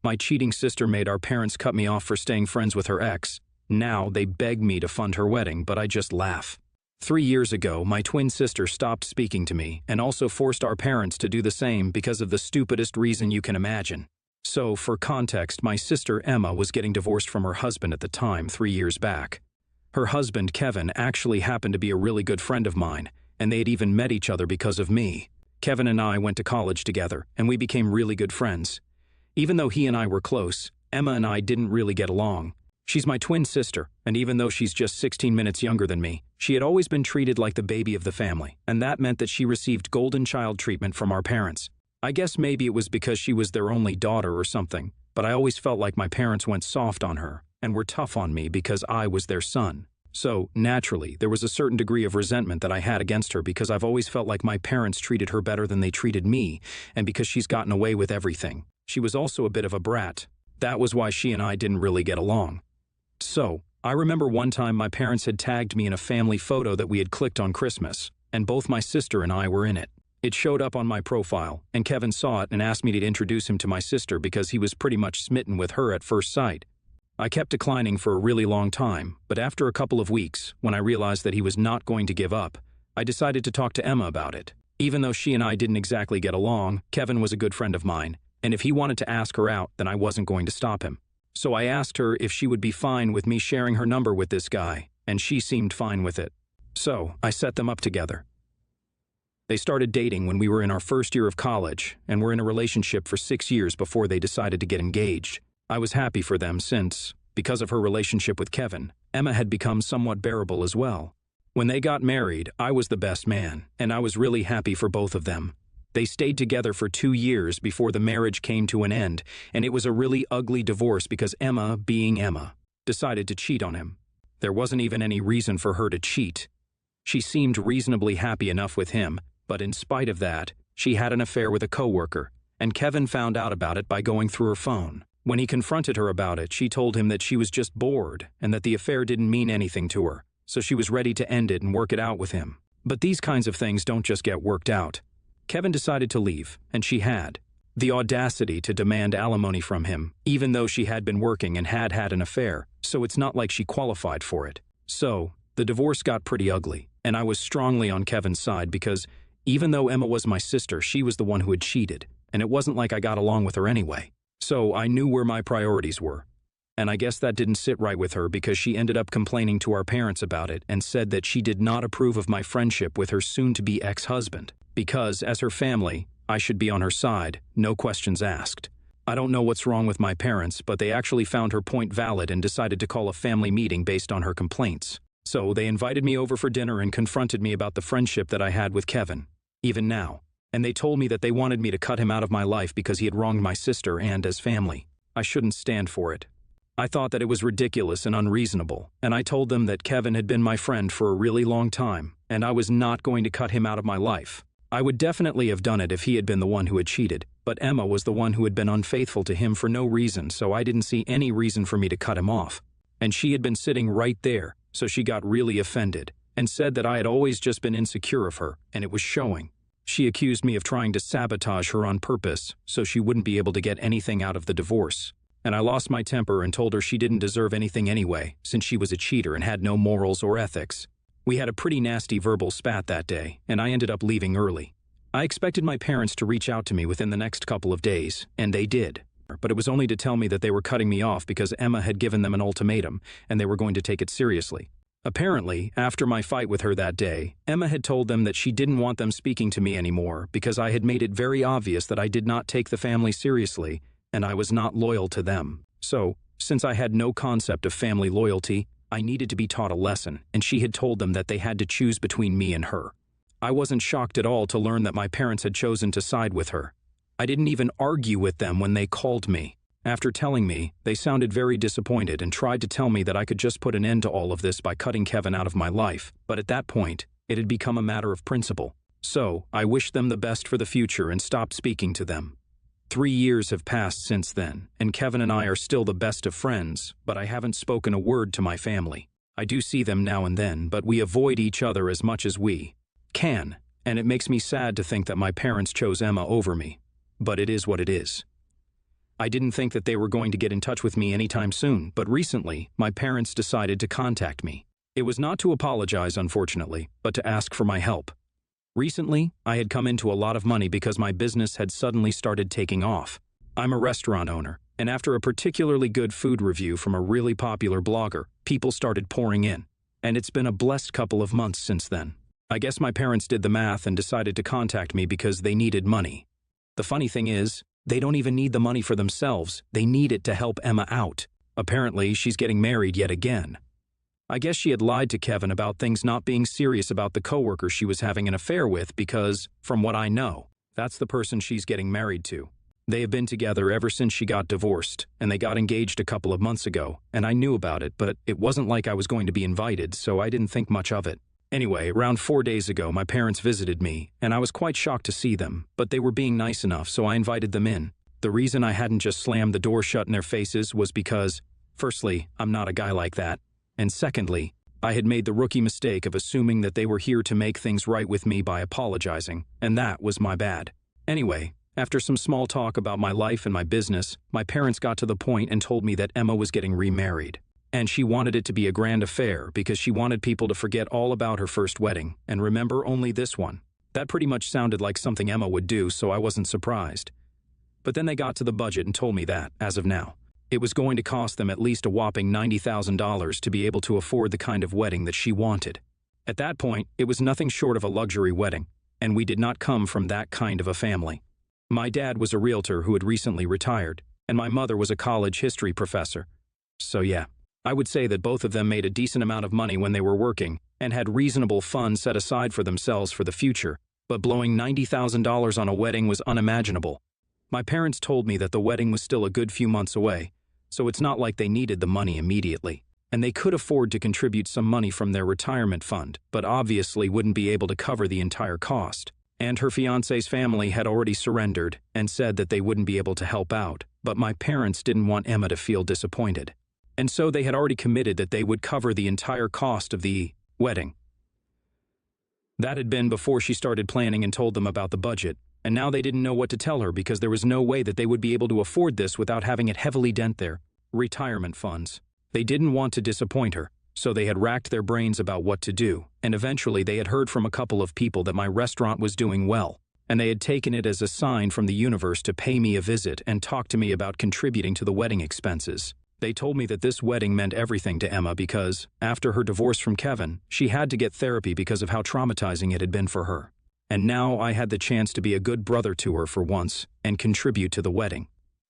My cheating sister made our parents cut me off for staying friends with her ex. Now they beg me to fund her wedding, but I just laugh. 3 years ago, my twin sister stopped speaking to me and also forced our parents to do the same because of the stupidest reason you can imagine. So, for context, my sister Emma was getting divorced from her husband at the time 3 years back. Her husband, Kevin, actually happened to be a really good friend of mine, and they had even met each other because of me. Kevin and I went to college together, and we became really good friends. Even though he and I were close, Emma and I didn't really get along. She's my twin sister, and even though she's just 16 minutes younger than me, she had always been treated like the baby of the family, and that meant that she received golden child treatment from our parents. I guess maybe it was because she was their only daughter or something, but I always felt like my parents went soft on her and were tough on me because I was their son. So, naturally, there was a certain degree of resentment that I had against her because I've always felt like my parents treated her better than they treated me, and because she's gotten away with everything. She was also a bit of a brat. That was why she and I didn't really get along. So, I remember one time my parents had tagged me in a family photo that we had clicked on Christmas, and both my sister and I were in it. It showed up on my profile, and Kevin saw it and asked me to introduce him to my sister because he was pretty much smitten with her at first sight. I kept declining for a really long time, but after a couple of weeks, when I realized that he was not going to give up, I decided to talk to Emma about it. Even though she and I didn't exactly get along, Kevin was a good friend of mine, and if he wanted to ask her out, then I wasn't going to stop him. So I asked her if she would be fine with me sharing her number with this guy, and she seemed fine with it. So I set them up together. They started dating when we were in our first year of college, and were in a relationship for 6 years before they decided to get engaged. I was happy for them since, because of her relationship with Kevin, Emma had become somewhat bearable as well. When they got married, I was the best man, and I was really happy for both of them. They stayed together for 2 years before the marriage came to an end, and it was a really ugly divorce because Emma, being Emma, decided to cheat on him. There wasn't even any reason for her to cheat. She seemed reasonably happy enough with him, but in spite of that, she had an affair with a coworker, and Kevin found out about it by going through her phone. When he confronted her about it, she told him that she was just bored and that the affair didn't mean anything to her, so she was ready to end it and work it out with him. But these kinds of things don't just get worked out. Kevin decided to leave, and she had the audacity to demand alimony from him, even though she had been working and had had an affair, so it's not like she qualified for it. So, the divorce got pretty ugly, and I was strongly on Kevin's side because even though Emma was my sister, she was the one who had cheated, and it wasn't like I got along with her anyway. So I knew where my priorities were. And I guess that didn't sit right with her because she ended up complaining to our parents about it and said that she did not approve of my friendship with her soon-to-be ex-husband, because, as her family, I should be on her side, no questions asked. I don't know what's wrong with my parents, but they actually found her point valid and decided to call a family meeting based on her complaints. So they invited me over for dinner and confronted me about the friendship that I had with Kevin, even now. And they told me that they wanted me to cut him out of my life because he had wronged my sister and as family. I shouldn't stand for it. I thought that it was ridiculous and unreasonable, and I told them that Kevin had been my friend for a really long time, and I was not going to cut him out of my life. I would definitely have done it if he had been the one who had cheated, but Emma was the one who had been unfaithful to him for no reason, so I didn't see any reason for me to cut him off. And she had been sitting right there, so she got really offended, and said that I had always just been insecure of her, and it was showing. She accused me of trying to sabotage her on purpose, so she wouldn't be able to get anything out of the divorce. And I lost my temper and told her she didn't deserve anything anyway, since she was a cheater and had no morals or ethics. We had a pretty nasty verbal spat that day, and I ended up leaving early. I expected my parents to reach out to me within the next couple of days, and they did. But it was only to tell me that they were cutting me off because Emma had given them an ultimatum, and they were going to take it seriously. Apparently, after my fight with her that day, Emma had told them that she didn't want them speaking to me anymore because I had made it very obvious that I did not take the family seriously, and I was not loyal to them. So, since I had no concept of family loyalty, I needed to be taught a lesson, and she had told them that they had to choose between me and her. I wasn't shocked at all to learn that my parents had chosen to side with her. I didn't even argue with them when they called me. After telling me, they sounded very disappointed and tried to tell me that I could just put an end to all of this by cutting Kevin out of my life, but at that point, it had become a matter of principle. So, I wished them the best for the future and stopped speaking to them. 3 years have passed since then, and Kevin and I are still the best of friends, but I haven't spoken a word to my family. I do see them now and then, but we avoid each other as much as we can, and it makes me sad to think that my parents chose Emma over me. But it is what it is. I didn't think that they were going to get in touch with me anytime soon, but recently, my parents decided to contact me. It was not to apologize, unfortunately, but to ask for my help. Recently, I had come into a lot of money because my business had suddenly started taking off. I'm a restaurant owner, and after a particularly good food review from a really popular blogger, people started pouring in. And it's been a blessed couple of months since then. I guess my parents did the math and decided to contact me because they needed money. The funny thing is, they don't even need the money for themselves, they need it to help Emma out. Apparently, she's getting married yet again. I guess she had lied to Kevin about things not being serious about the coworker she was having an affair with because, from what I know, that's the person she's getting married to. They have been together ever since she got divorced, and they got engaged a couple of months ago, and I knew about it, but it wasn't like I was going to be invited, so I didn't think much of it. Anyway, around 4 days ago, my parents visited me, and I was quite shocked to see them, but they were being nice enough, so I invited them in. The reason I hadn't just slammed the door shut in their faces was because, firstly, I'm not a guy like that, and secondly, I had made the rookie mistake of assuming that they were here to make things right with me by apologizing, and that was my bad. Anyway, after some small talk about my life and my business, my parents got to the point and told me that Emma was getting remarried. And she wanted it to be a grand affair because she wanted people to forget all about her first wedding and remember only this one. That pretty much sounded like something Emma would do, so I wasn't surprised. But then they got to the budget and told me that, as of now, it was going to cost them at least a whopping $90,000 to be able to afford the kind of wedding that she wanted. At that point, it was nothing short of a luxury wedding, and we did not come from that kind of a family. My dad was a realtor who had recently retired, and my mother was a college history professor. So yeah, I would say that both of them made a decent amount of money when they were working and had reasonable funds set aside for themselves for the future, but blowing $90,000 on a wedding was unimaginable. My parents told me that the wedding was still a good few months away, so it's not like they needed the money immediately, and they could afford to contribute some money from their retirement fund, but obviously wouldn't be able to cover the entire cost. And her fiancé's family had already surrendered and said that they wouldn't be able to help out, but my parents didn't want Emma to feel disappointed. And so they had already committed that they would cover the entire cost of the wedding. That had been before she started planning and told them about the budget, and now they didn't know what to tell her because there was no way that they would be able to afford this without having it heavily dent their retirement funds. They didn't want to disappoint her, so they had racked their brains about what to do, and eventually they had heard from a couple of people that my restaurant was doing well, and they had taken it as a sign from the universe to pay me a visit and talk to me about contributing to the wedding expenses. They told me that this wedding meant everything to Emma because, after her divorce from Kevin, she had to get therapy because of how traumatizing it had been for her. And now I had the chance to be a good brother to her for once and contribute to the wedding.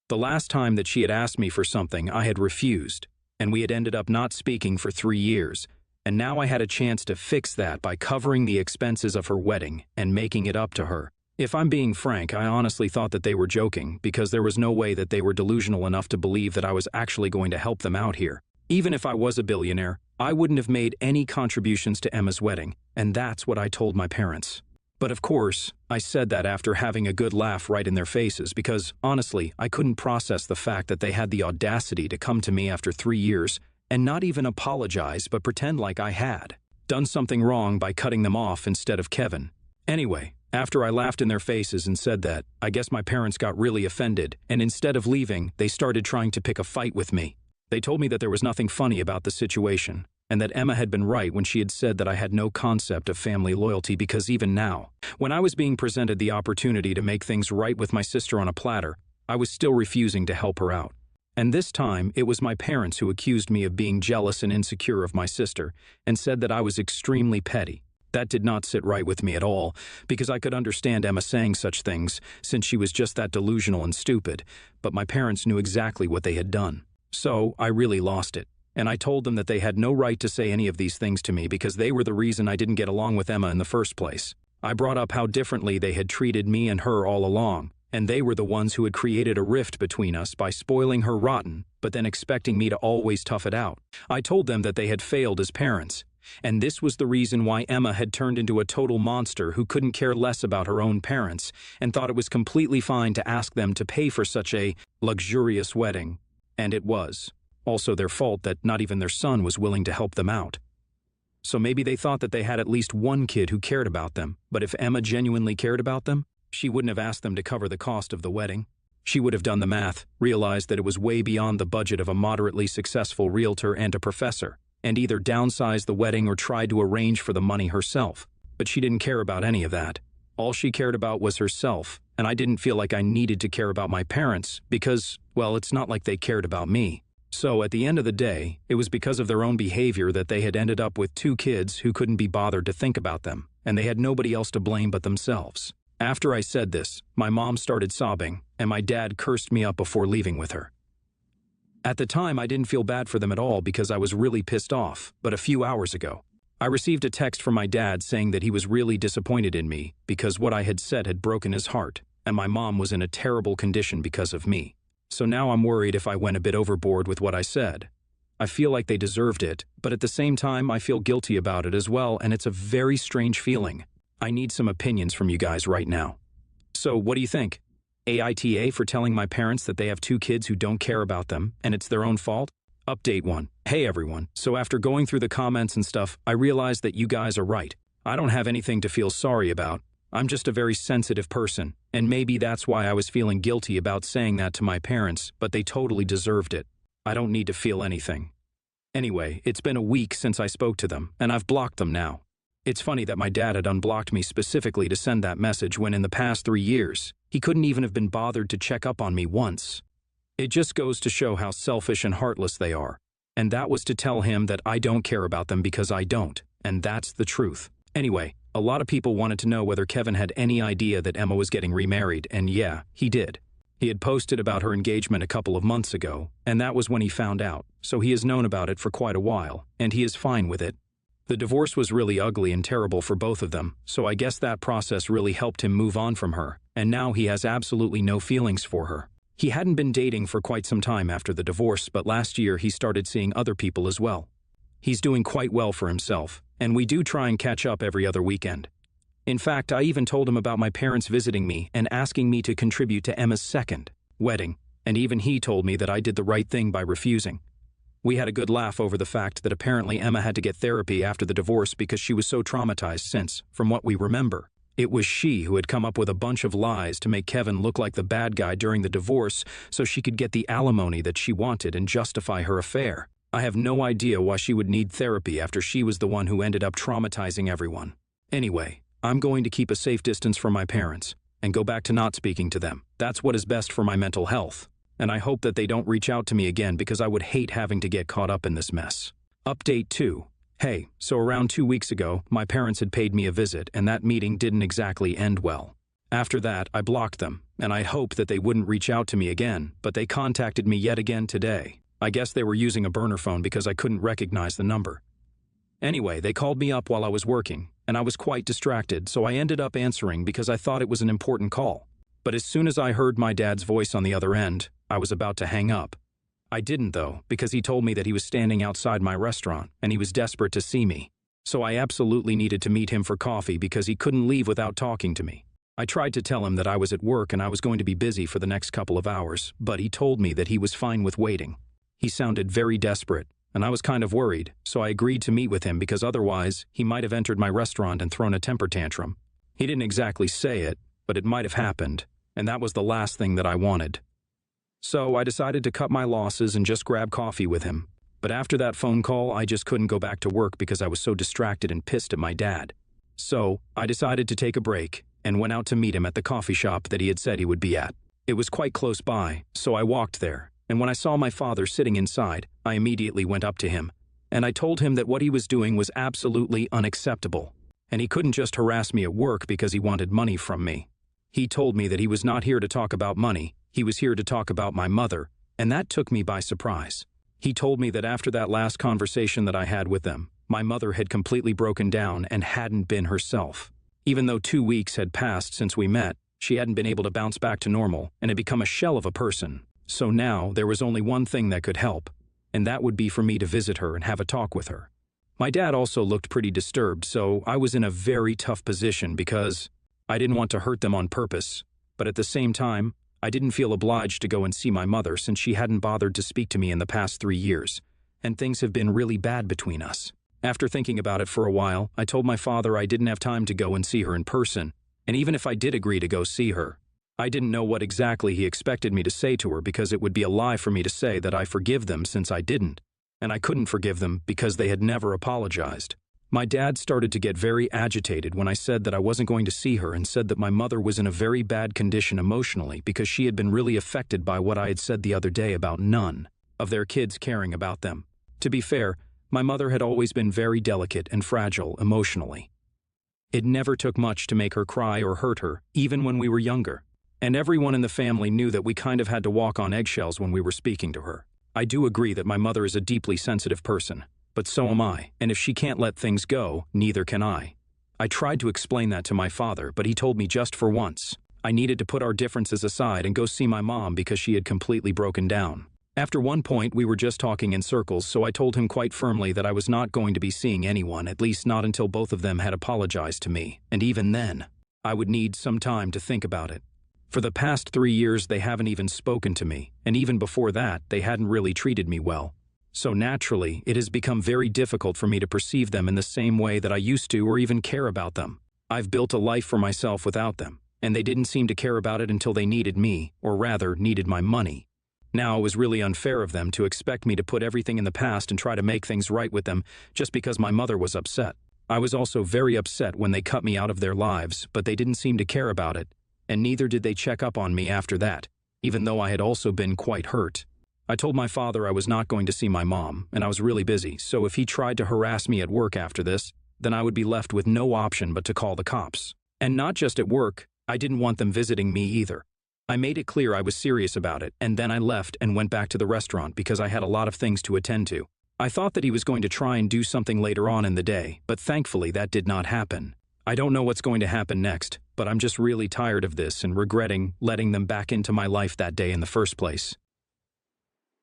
The last time that she had asked me for something, I had refused, and we had ended up not speaking for 3 years, and now I had a chance to fix that by covering the expenses of her wedding and making it up to her. If I'm being frank, I honestly thought that they were joking because there was no way that they were delusional enough to believe that I was actually going to help them out here. Even if I was a billionaire, I wouldn't have made any contributions to Emma's wedding, and that's what I told my parents. But of course, I said that after having a good laugh right in their faces because, honestly, I couldn't process the fact that they had the audacity to come to me after 3 years and not even apologize but pretend like I had done something wrong by cutting them off instead of Kevin. Anyway, after I laughed in their faces and said that, I guess my parents got really offended, and instead of leaving, they started trying to pick a fight with me. They told me that there was nothing funny about the situation, and that Emma had been right when she had said that I had no concept of family loyalty because even now, when I was being presented the opportunity to make things right with my sister on a platter, I was still refusing to help her out. And this time, it was my parents who accused me of being jealous and insecure of my sister, and said that I was extremely petty. That did not sit right with me at all, because I could understand Emma saying such things, since she was just that delusional and stupid, but my parents knew exactly what they had done. So, I really lost it, and I told them that they had no right to say any of these things to me because they were the reason I didn't get along with Emma in the first place. I brought up how differently they had treated me and her all along, and they were the ones who had created a rift between us by spoiling her rotten, but then expecting me to always tough it out. I told them that they had failed as parents, and this was the reason why Emma had turned into a total monster who couldn't care less about her own parents and thought it was completely fine to ask them to pay for such a luxurious wedding. And it was also their fault that not even their son was willing to help them out. So maybe they thought that they had at least one kid who cared about them, but if Emma genuinely cared about them, she wouldn't have asked them to cover the cost of the wedding. She would have done the math, realized that it was way beyond the budget of a moderately successful realtor and a professor, and either downsized the wedding or tried to arrange for the money herself. But she didn't care about any of that. All she cared about was herself, and I didn't feel like I needed to care about my parents because, well, it's not like they cared about me. So at the end of the day, it was because of their own behavior that they had ended up with 2 kids who couldn't be bothered to think about them, and they had nobody else to blame but themselves. After I said this, my mom started sobbing, and my dad cursed me up before leaving with her. At the time, I didn't feel bad for them at all because I was really pissed off, but a few hours ago, I received a text from my dad saying that he was really disappointed in me because what I had said had broken his heart, and my mom was in a terrible condition because of me. So now I'm worried if I went a bit overboard with what I said. I feel like they deserved it, but at the same time, I feel guilty about it as well, and it's a very strange feeling. I need some opinions from you guys right now. So, what do you think? AITA for telling my parents that they have 2 kids who don't care about them, and it's their own fault? Update 1. Hey everyone, so after going through the comments and stuff, I realized that you guys are right. I don't have anything to feel sorry about. I'm just a very sensitive person, and maybe that's why I was feeling guilty about saying that to my parents, but they totally deserved it. I don't need to feel anything. Anyway, it's been a week since I spoke to them, and I've blocked them now. It's funny that my dad had unblocked me specifically to send that message when in the past 3 years, he couldn't even have been bothered to check up on me once. It just goes to show how selfish and heartless they are. And that was to tell him that I don't care about them because I don't, and that's the truth. Anyway, a lot of people wanted to know whether Kevin had any idea that Emma was getting remarried, and yeah, he did. He had posted about her engagement a couple of months ago, and that was when he found out, so he has known about it for quite a while, and he is fine with it. The divorce was really ugly and terrible for both of them, so I guess that process really helped him move on from her, and now he has absolutely no feelings for her. He hadn't been dating for quite some time after the divorce, but last year he started seeing other people as well. He's doing quite well for himself, and we do try and catch up every other weekend. In fact, I even told him about my parents visiting me and asking me to contribute to Emma's second wedding, and even he told me that I did the right thing by refusing. We had a good laugh over the fact that apparently Emma had to get therapy after the divorce because she was so traumatized since, from what we remember, it was she who had come up with a bunch of lies to make Kevin look like the bad guy during the divorce so she could get the alimony that she wanted and justify her affair. I have no idea why she would need therapy after she was the one who ended up traumatizing everyone. Anyway, I'm going to keep a safe distance from my parents and go back to not speaking to them. That's what is best for my mental health. And I hope that they don't reach out to me again because I would hate having to get caught up in this mess. Update 2. Hey, so around 2 weeks ago, my parents had paid me a visit, and that meeting didn't exactly end well. After that, I blocked them, and I hoped that they wouldn't reach out to me again, but they contacted me yet again today. I guess they were using a burner phone because I couldn't recognize the number. Anyway, they called me up while I was working, and I was quite distracted, so I ended up answering because I thought it was an important call. But as soon as I heard my dad's voice on the other end, I was about to hang up. I didn't though, because he told me that he was standing outside my restaurant and he was desperate to see me. So I absolutely needed to meet him for coffee because he couldn't leave without talking to me. I tried to tell him that I was at work and I was going to be busy for the next couple of hours, but he told me that he was fine with waiting. He sounded very desperate, and I was kind of worried, so I agreed to meet with him because otherwise he might have entered my restaurant and thrown a temper tantrum. He didn't exactly say it, but it might have happened, and that was the last thing that I wanted. So I decided to cut my losses and just grab coffee with him. But after that phone call, I just couldn't go back to work because I was so distracted and pissed at my dad. So I decided to take a break and went out to meet him at the coffee shop that he had said he would be at. It was quite close by, so I walked there, and when I saw my father sitting inside, I immediately went up to him, and I told him that what he was doing was absolutely unacceptable, and he couldn't just harass me at work because he wanted money from me. He told me that he was not here to talk about money, he was here to talk about my mother, and that took me by surprise. He told me that after that last conversation that I had with them, my mother had completely broken down and hadn't been herself. Even though 2 weeks had passed since we met, she hadn't been able to bounce back to normal and had become a shell of a person. So now there was only one thing that could help, and that would be for me to visit her and have a talk with her. My dad also looked pretty disturbed, so I was in a very tough position because I didn't want to hurt them on purpose, but at the same time, I didn't feel obliged to go and see my mother since she hadn't bothered to speak to me in the past 3 years, and things have been really bad between us. After thinking about it for a while, I told my father I didn't have time to go and see her in person, and even if I did agree to go see her, I didn't know what exactly he expected me to say to her because it would be a lie for me to say that I forgive them since I didn't, and I couldn't forgive them because they had never apologized. My dad started to get very agitated when I said that I wasn't going to see her and said that my mother was in a very bad condition emotionally because she had been really affected by what I had said the other day about none of their kids caring about them. To be fair, my mother had always been very delicate and fragile emotionally. It never took much to make her cry or hurt her, even when we were younger. And everyone in the family knew that we kind of had to walk on eggshells when we were speaking to her. I do agree that my mother is a deeply sensitive person. But so am I, and if she can't let things go, neither can I. I tried to explain that to my father, but he told me just for once. I needed to put our differences aside and go see my mom because she had completely broken down. After one point, we were just talking in circles, so I told him quite firmly that I was not going to be seeing anyone, at least not until both of them had apologized to me, and even then, I would need some time to think about it. For the past 3 years, they haven't even spoken to me, and even before that, they hadn't really treated me well. So naturally, it has become very difficult for me to perceive them in the same way that I used to or even care about them. I've built a life for myself without them, and they didn't seem to care about it until they needed me, or rather, needed my money. Now it was really unfair of them to expect me to put everything in the past and try to make things right with them just because my mother was upset. I was also very upset when they cut me out of their lives, but they didn't seem to care about it, and neither did they check up on me after that, even though I had also been quite hurt. I told my father I was not going to see my mom, and I was really busy, so if he tried to harass me at work after this, then I would be left with no option but to call the cops. And not just at work, I didn't want them visiting me either. I made it clear I was serious about it, and then I left and went back to the restaurant because I had a lot of things to attend to. I thought that he was going to try and do something later on in the day, but thankfully that did not happen. I don't know what's going to happen next, but I'm just really tired of this and regretting letting them back into my life that day in the first place.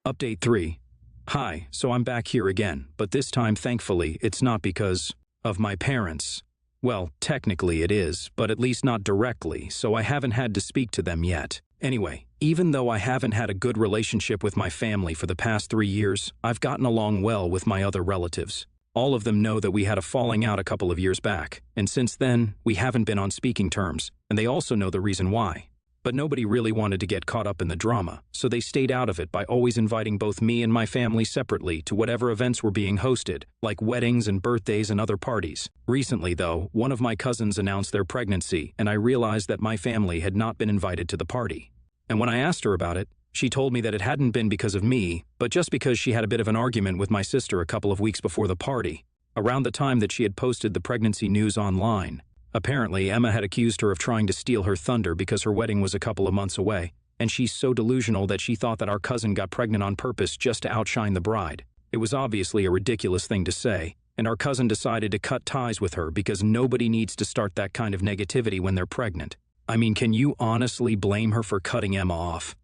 Update 3. Hi, so I'm back here again, but this time, thankfully, it's not because of my parents. Well, technically it is, but at least not directly, so I haven't had to speak to them yet. Anyway, even though I haven't had a good relationship with my family for the past 3 years, I've gotten along well with my other relatives. All of them know that we had a falling out a couple of years back, and since then, we haven't been on speaking terms, and they also know the reason why. But nobody really wanted to get caught up in the drama, so they stayed out of it by always inviting both me and my family separately to whatever events were being hosted, like weddings and birthdays and other parties. Recently, though, one of my cousins announced their pregnancy, and I realized that my family had not been invited to the party. And when I asked her about it, she told me that it hadn't been because of me, but just because she had a bit of an argument with my sister a couple of weeks before the party, around the time that she had posted the pregnancy news online. Apparently, Emma had accused her of trying to steal her thunder because her wedding was a couple of months away, and she's so delusional that she thought that our cousin got pregnant on purpose just to outshine the bride. It was obviously a ridiculous thing to say, and our cousin decided to cut ties with her because nobody needs to start that kind of negativity when they're pregnant. I mean, can you honestly blame her for cutting Emma off?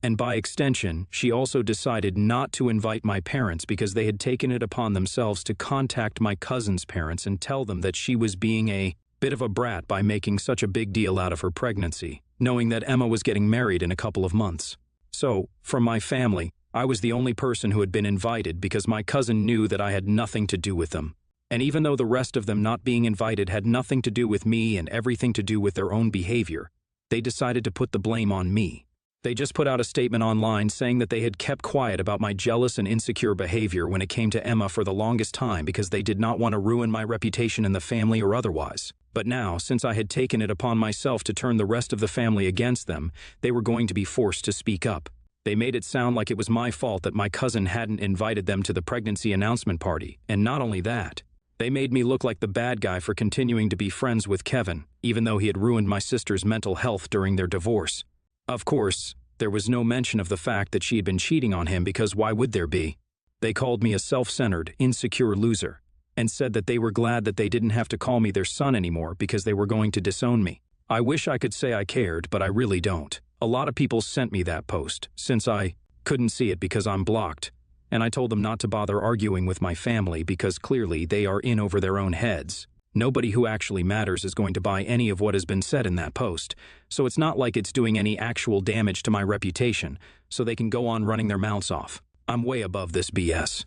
And by extension, she also decided not to invite my parents because they had taken it upon themselves to contact my cousin's parents and tell them that she was being a bit of a brat by making such a big deal out of her pregnancy, knowing that Emma was getting married in a couple of months. So, from my family, I was the only person who had been invited because my cousin knew that I had nothing to do with them. And even though the rest of them not being invited had nothing to do with me and everything to do with their own behavior, they decided to put the blame on me. They just put out a statement online saying that they had kept quiet about my jealous and insecure behavior when it came to Emma for the longest time because they did not want to ruin my reputation in the family or otherwise. But now, since I had taken it upon myself to turn the rest of the family against them, they were going to be forced to speak up. They made it sound like it was my fault that my cousin hadn't invited them to the pregnancy announcement party, and not only that, they made me look like the bad guy for continuing to be friends with Kevin, even though he had ruined my sister's mental health during their divorce. Of course, there was no mention of the fact that she had been cheating on him because why would there be? They called me a self-centered, insecure loser, and said that they were glad that they didn't have to call me their son anymore because they were going to disown me. I wish I could say I cared, but I really don't. A lot of people sent me that post, since I couldn't see it because I'm blocked, and I told them not to bother arguing with my family because clearly they are in over their own heads. Nobody who actually matters is going to buy any of what has been said in that post, so it's not like it's doing any actual damage to my reputation, so they can go on running their mouths off. I'm way above this BS.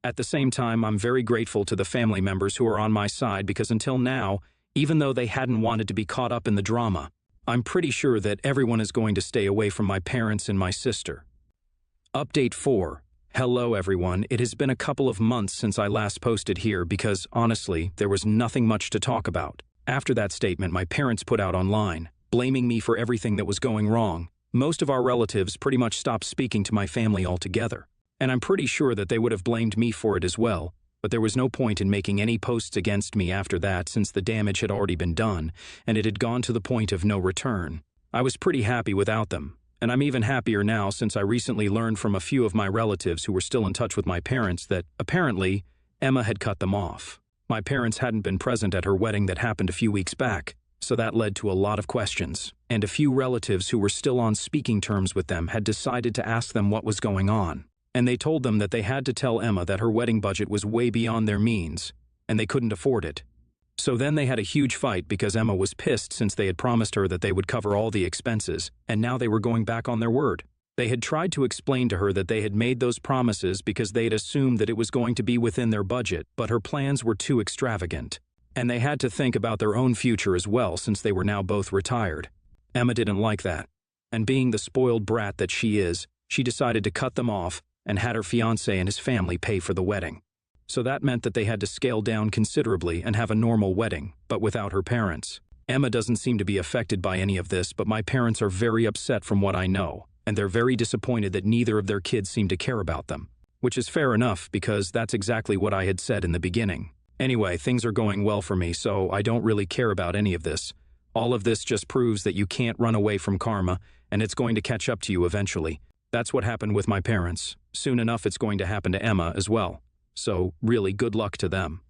At the same time, I'm very grateful to the family members who are on my side because until now, even though they hadn't wanted to be caught up in the drama, I'm pretty sure that everyone is going to stay away from my parents and my sister. Update 4. Hello everyone, it has been a couple of months since I last posted here because, honestly, there was nothing much to talk about. After that statement my parents put out online, blaming me for everything that was going wrong. Most of our relatives pretty much stopped speaking to my family altogether. And I'm pretty sure that they would have blamed me for it as well, but there was no point in making any posts against me after that since the damage had already been done, and it had gone to the point of no return. I was pretty happy without them. And I'm even happier now since I recently learned from a few of my relatives who were still in touch with my parents that, apparently, Emma had cut them off. My parents hadn't been present at her wedding that happened a few weeks back, so that led to a lot of questions. And a few relatives who were still on speaking terms with them had decided to ask them what was going on. And they told them that they had to tell Emma that her wedding budget was way beyond their means, and they couldn't afford it. So then they had a huge fight because Emma was pissed since they had promised her that they would cover all the expenses, and now they were going back on their word. They had tried to explain to her that they had made those promises because they had assumed that it was going to be within their budget, but her plans were too extravagant. And they had to think about their own future as well since they were now both retired. Emma didn't like that. And being the spoiled brat that she is, she decided to cut them off and had her fiancé and his family pay for the wedding. So that meant that they had to scale down considerably and have a normal wedding, but without her parents. Emma doesn't seem to be affected by any of this, but my parents are very upset from what I know, and they're very disappointed that neither of their kids seem to care about them. Which is fair enough because that's exactly what I had said in the beginning. Anyway, things are going well for me, so I don't really care about any of this. All of this just proves that you can't run away from karma, and it's going to catch up to you eventually. That's what happened with my parents. Soon enough it's going to happen to Emma as well. So, really, good luck to them.